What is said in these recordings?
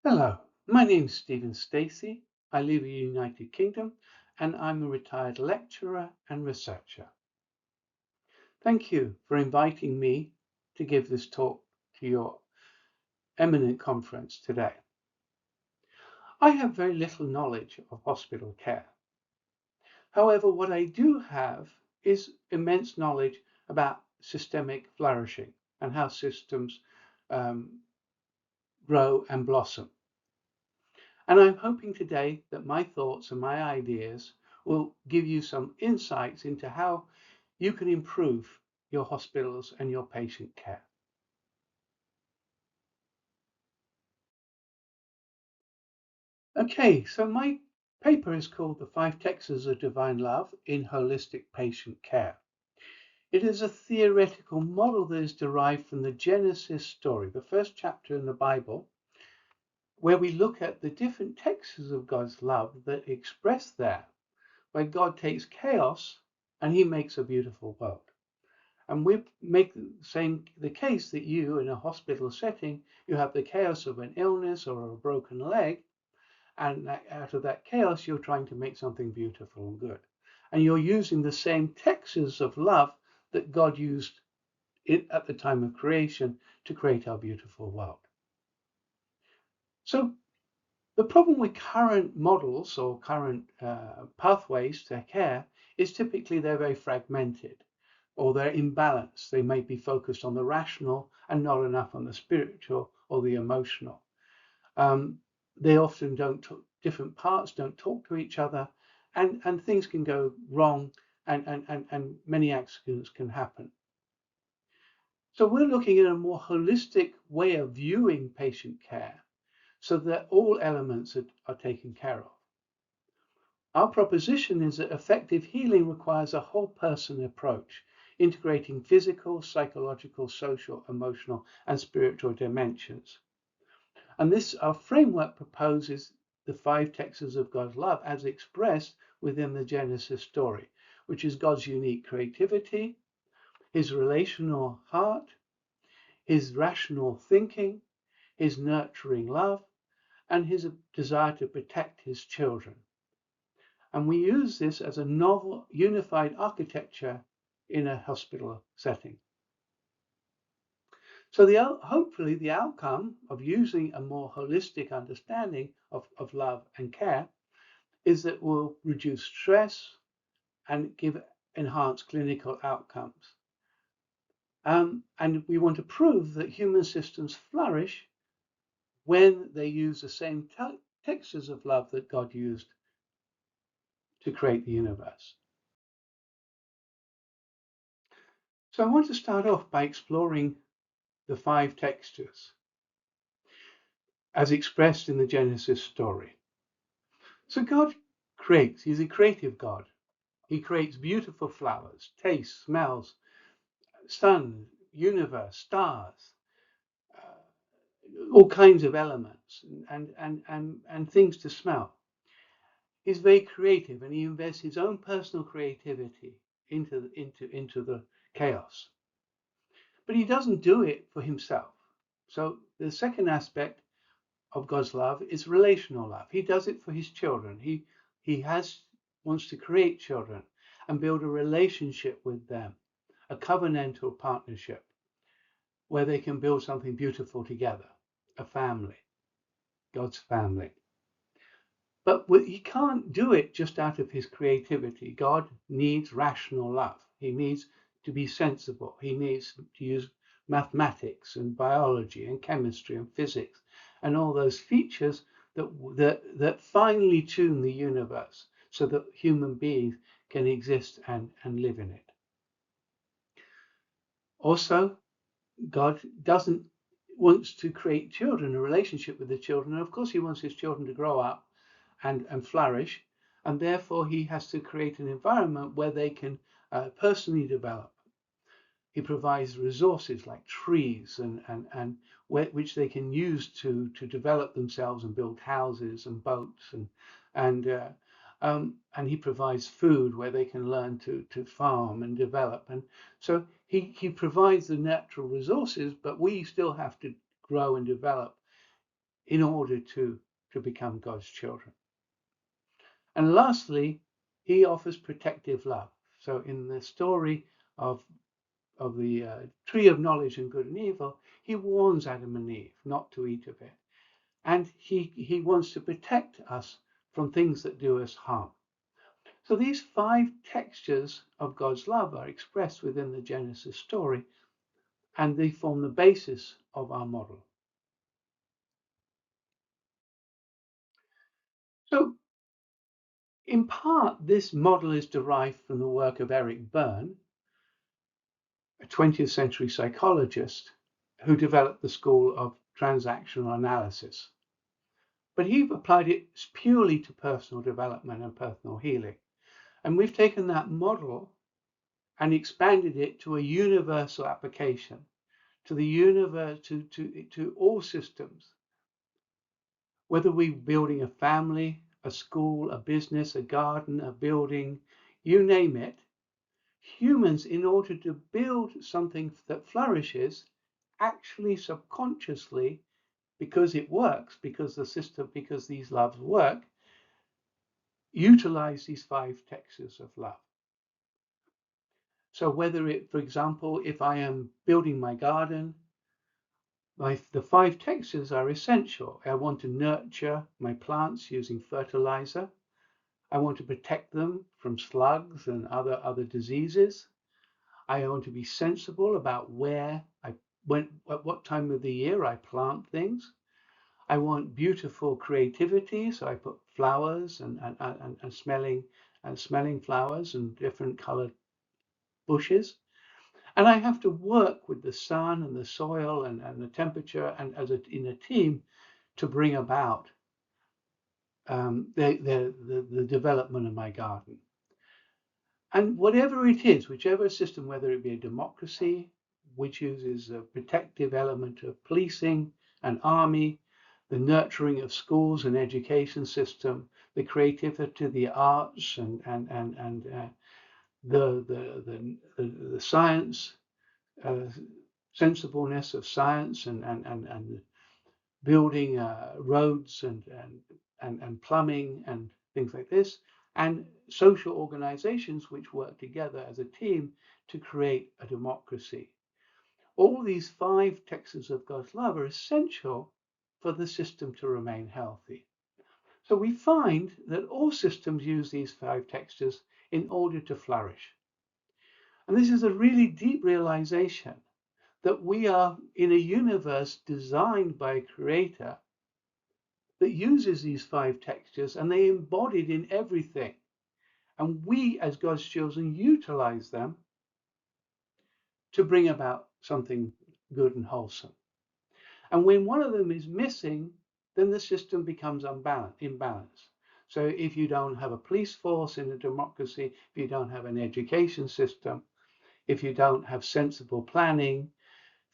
Hello, my name is Stacey. I live in the United Kingdom and I'm a retired lecturer and researcher. Thank you for inviting me to give this talk to your eminent conference today. I have very little knowledge of hospital care. However, what I do have is immense knowledge about systemic flourishing and how systems um, grow and blossom. And I'm hoping today that my thoughts and my ideas will give you some insights into how you can improve your hospitals and your patient care. Okay, so my paper is called The Five Textures of Divine Love in Holistic Patient Care. It is a theoretical model that is derived from the Genesis story, the first chapter in the Bible, where we look at the different textures of God's love that are expressed there, where God takes chaos and he makes a beautiful world. And we make the case that you, in a hospital setting, you have the chaos of an illness or a broken leg, and out of that chaos, you're trying to make something beautiful and good. And you're using the same textures of love that God used at the time of creation to create our beautiful world. So the problem with current models or current pathways to care is typically they're very fragmented or they're imbalanced. They may be focused on the rational and not enough on the spiritual or the emotional. They often don't talk, different parts don't talk to each other, and things can go wrong and many accidents can happen. So we're looking at a more holistic way of viewing patient care so that all elements are taken care of. Our proposition is that effective healing requires a whole person approach, integrating physical, psychological, social, emotional, and spiritual dimensions. And our framework proposes the five textures of God's love as expressed within the Genesis story, which is God's unique creativity, his relational heart, his rational thinking, his nurturing love, and his desire to protect his children. And we use this as a novel, unified architecture in a hospital setting. So hopefully the outcome of using a more holistic understanding of love and care is that we'll reduce stress and give enhanced clinical outcomes. And we want to prove that human systems flourish when they use the same textures of love that God used to create the universe. So I want to start off by exploring the five textures as expressed in the Genesis story. So God creates, he's a creative God. He creates beautiful flowers, tastes, smells, sun, universe, stars, all kinds of elements and things to smell. He's very creative and he invests his own personal creativity into the chaos. But he doesn't do it for himself. So the second aspect of God's love is relational love. He does it for his children. He wants to create children and build a relationship with them, a covenantal partnership where they can build something beautiful together, a family, God's family. But he can't do it just out of his creativity. God needs rational love. He needs to be sensible. He needs to use mathematics and biology and chemistry and physics and all those features that finely tune the universe so that human beings can exist and live in it. Also, God doesn't wants to create children, a relationship with the children. And of course, he wants his children to grow up and flourish. And therefore, he has to create an environment where they can personally develop. He provides resources like trees and which they can use to develop themselves and build houses and boats and he provides food where they can learn to farm and develop. And so he provides the natural resources, but we still have to grow and develop in order to become God's children. And lastly, he offers protective love. So in the story of the tree of knowledge and good and evil, he warns Adam and Eve not to eat of it. And he wants to protect us from things that do us harm. So these 5 textures of God's love are expressed within the Genesis story, and they form the basis of our model. So in part, this model is derived from the work of Eric Berne, a 20th century psychologist who developed the school of transactional analysis. But he applied it purely to personal development and personal healing. And we've taken that model and expanded it to a universal application, to the universe, to all systems. Whether we're building a family, a school, a business, a garden, a building, you name it, humans, in order to build something that flourishes, actually subconsciously, because it works, because the system, because these loves work, utilize these 5 textures of love. So whether it, for example, if I am building my garden, the 5 textures are essential. I want to nurture my plants using fertilizer. I want to protect them from slugs and other diseases. I want to be sensible about at what time of the year I plant things. I want beautiful creativity, so I put flowers and smelling flowers and different colored bushes. And I have to work with the sun and the soil and the temperature and in a team to bring about the development of my garden. And whatever it is, whichever system, whether it be a democracy, which uses a protective element of policing, an army, the nurturing of schools and education system, the creativity, the arts, and the science, sensibleness of science, and building roads and plumbing and things like this, and social organizations which work together as a team to create a democracy. All these 5 textures of God's love are essential for the system to remain healthy. So we find that all systems use these 5 textures in order to flourish. And this is a really deep realization that we are in a universe designed by a creator that uses these 5 textures, and they embodied in everything. And we, as God's children, utilize them to bring about something good and wholesome. And when one of them is missing, then the system becomes imbalanced. So if you don't have a police force in a democracy, if you don't have an education system, if you don't have sensible planning,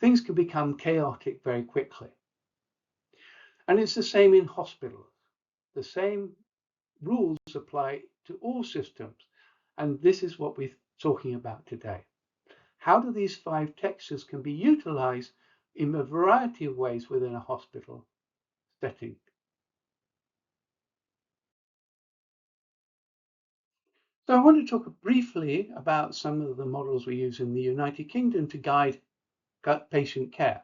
things can become chaotic very quickly. And it's the same in hospitals. The same rules apply to all systems. And this is what we're talking about today. How do these 5 textures can be utilized in a variety of ways within a hospital setting? So I want to talk briefly about some of the models we use in the United Kingdom to guide patient care.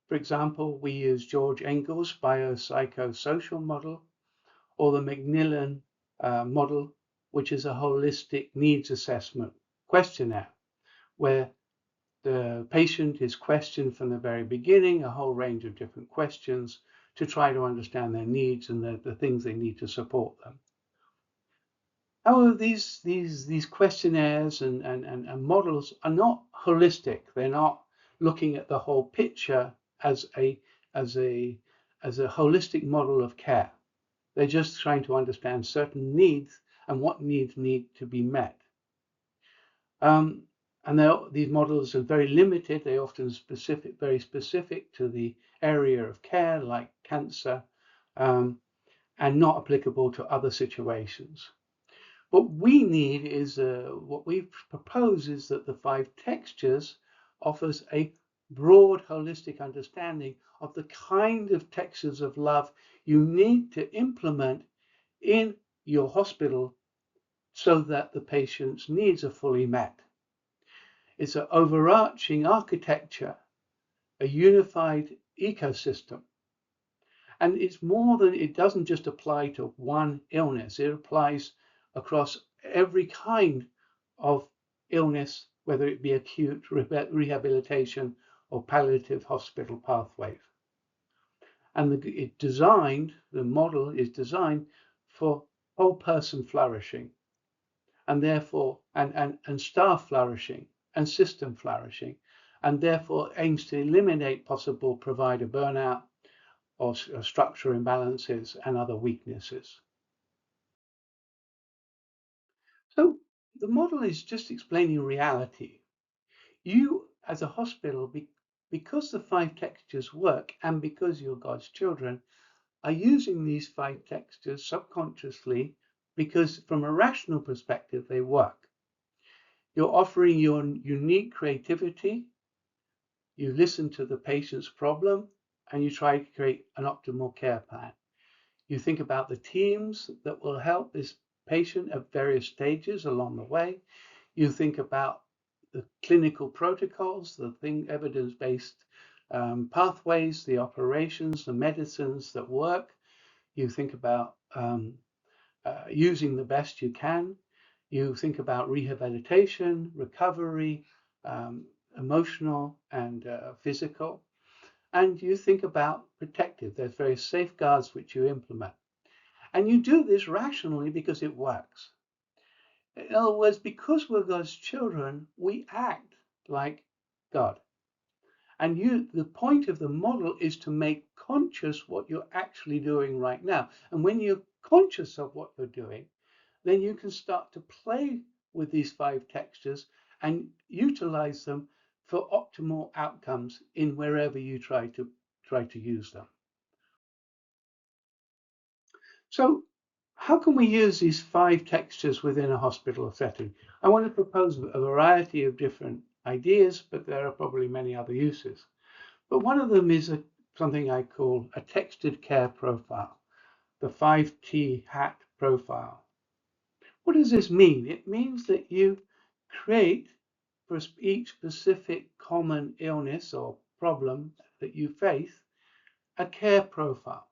For example, we use George Engel's biopsychosocial model, or the Macmillan model, which is a holistic needs assessment questionnaire, where the patient is questioned from the very beginning, a whole range of different questions to try to understand their needs and the things they need to support them. However, these questionnaires and models are not holistic. They're not looking at the whole picture as a holistic model of care. They're just trying to understand certain needs and what needs need to be met. And these models are very limited. They're often very specific to the area of care, like cancer, and not applicable to other situations. What we need is, what we propose is that the 5 textures offers a broad, holistic understanding of the kind of textures of love you need to implement in your hospital so that the patient's needs are fully met. It's an overarching architecture, a unified ecosystem. And it's more than, it doesn't just apply to one illness, it applies across every kind of illness, whether it be acute rehabilitation or palliative hospital pathways. And the model is designed for whole person flourishing, and therefore, and staff flourishing, and system flourishing, and therefore aims to eliminate possible provider burnout or structural imbalances and other weaknesses. So the model is just explaining reality. You, as a hospital, because the five textures work and because you're God's children, are using these five textures subconsciously because from a rational perspective, they work. You're offering your unique creativity. You listen to the patient's problem and you try to create an optimal care plan. You think about the teams that will help this patient at various stages along the way. You think about the clinical protocols, the evidence-based pathways, the operations, the medicines that work. You think about using the best you can. You think about rehabilitation, recovery, emotional and physical. And you think about protective. There's various safeguards which you implement. And you do this rationally because it works. In other words, because we're God's children, we act like God. And the point of the model is to make conscious what you're actually doing right now. And when you're conscious of what you're doing, then you can start to play with these five textures and utilize them for optimal outcomes in wherever you try to use them. So how can we use these five textures within a hospital setting? I want to propose a variety of different ideas, but there are probably many other uses. But one of them is something I call a textured care profile, the 5T hat profile. What does this mean? It means that you create for each specific common illness or problem that you face a care profile,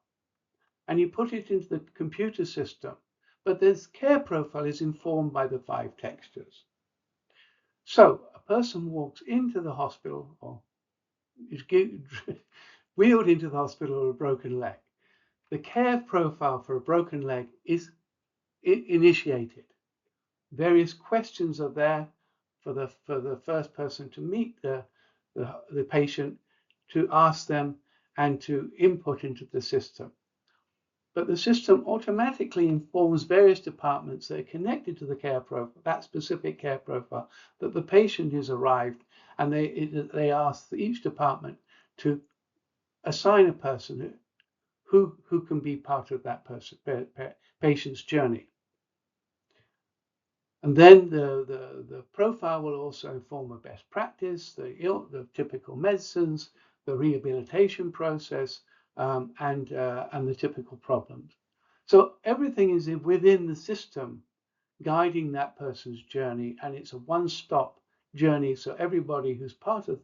and you put it into the computer system. But this care profile is informed by the five textures. So a person walks into the hospital or is wheeled into the hospital with a broken leg. The care profile for a broken leg is initiated. Various questions are there for the first person to meet the patient, to ask them and to input into the system. But the system automatically informs various departments that are connected to the care profile, that specific care profile, that the patient has arrived, and they ask each department to assign a person who can be part of that patient's journey. And then the profile will also inform a best practice, the typical medicines, the rehabilitation process, and the typical problems. So everything is within the system guiding that person's journey, and it's a one-stop journey. So everybody who's part of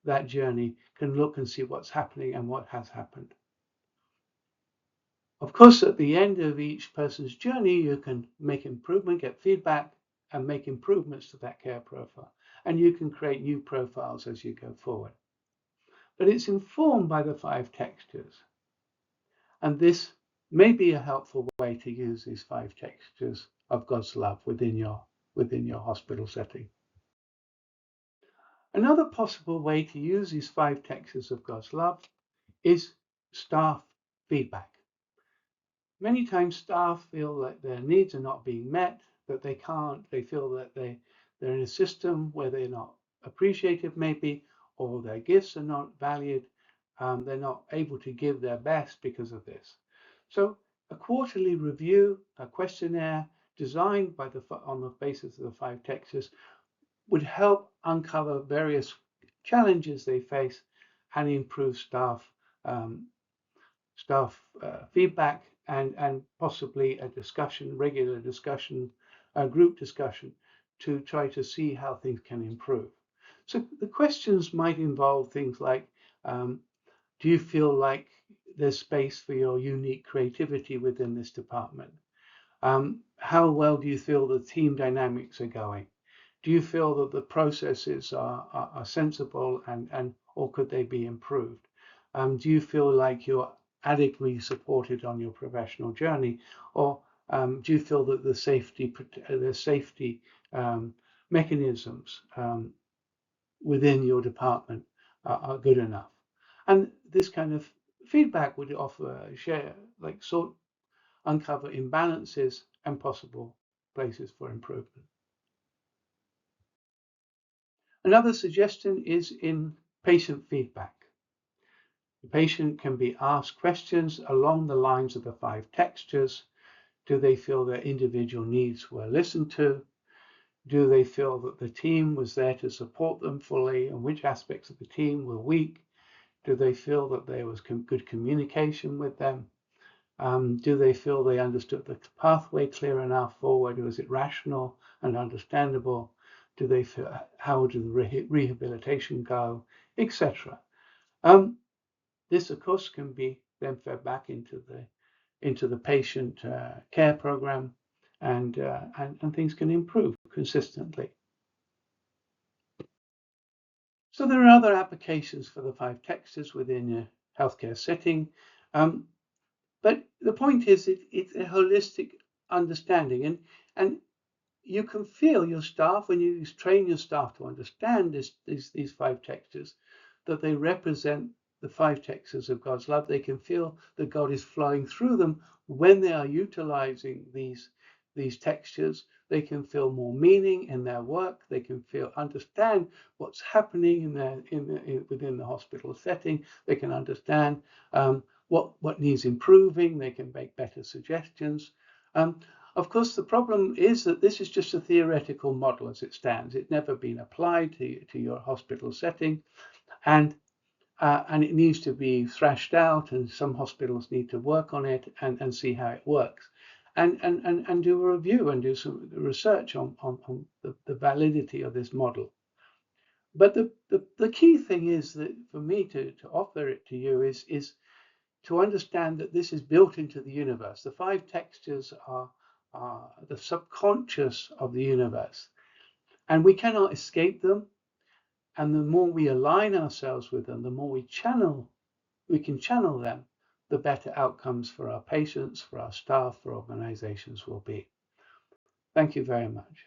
that journey can look and see what's happening and what has happened. Of course, at the end of each person's journey, you can make improvement, get feedback, and make improvements to that care profile. And you can create new profiles as you go forward. But it's informed by the five textures. And this may be a helpful way to use these five textures of God's love within your hospital setting. Another possible way to use these five textures of God's love is staff feedback. Many times staff feel that their needs are not being met, that they feel that they're in a system where they're not appreciated maybe, or their gifts are not valued. They're not able to give their best because of this. So a quarterly review, a questionnaire designed on the basis of the five textures would help uncover various challenges they face, and improve um, staff feedback and possibly a discussion, regular discussion, a group discussion to try to see how things can improve. So the questions might involve things like, do you feel like there's space for your unique creativity within this department? How well do you feel the team dynamics are going? Do you feel that the processes are sensible and or could they be improved? Do you feel like you're adequately supported on your professional journey, or do you feel that the safety mechanisms within your department are good enough? And this kind of feedback would offer share like sort uncover imbalances and possible places for improvement. Another suggestion is in patient feedback. The patient can be asked questions along the lines of the five textures. Do they feel their individual needs were listened to? Do they feel that the team was there to support them fully, and which aspects of the team were weak? Do they feel that there was good communication with them? Do they feel they understood the pathway clear enough forward? Was it rational and understandable? Do they feel, how did the rehabilitation go, etc.? This, of course, can be then fed back into the patient care program, and things can improve consistently. So there are other applications for the five textures within a healthcare setting. But the point is, it's a holistic understanding, and you can feel your staff when you train your staff to understand these five textures, that they represent the five textures of God's love. They can feel that God is flowing through them when they are utilizing these textures. They can feel more meaning in their work. They can understand what's happening within the hospital setting. They can understand what needs improving. They can make better suggestions. Of course, the problem is that this is just a theoretical model as it stands. It's never been applied to your hospital setting, and it needs to be thrashed out, and some hospitals need to work on it and see how it works, and do a review and do some research on the validity of this model. But the key thing is that for me to offer it to you is to understand that this is built into the universe. The five textures are the subconscious of the universe, and we cannot escape them. And the more we align ourselves with them, the more we can channel them, the better outcomes for our patients, for our staff, for organizations will be. Thank you very much.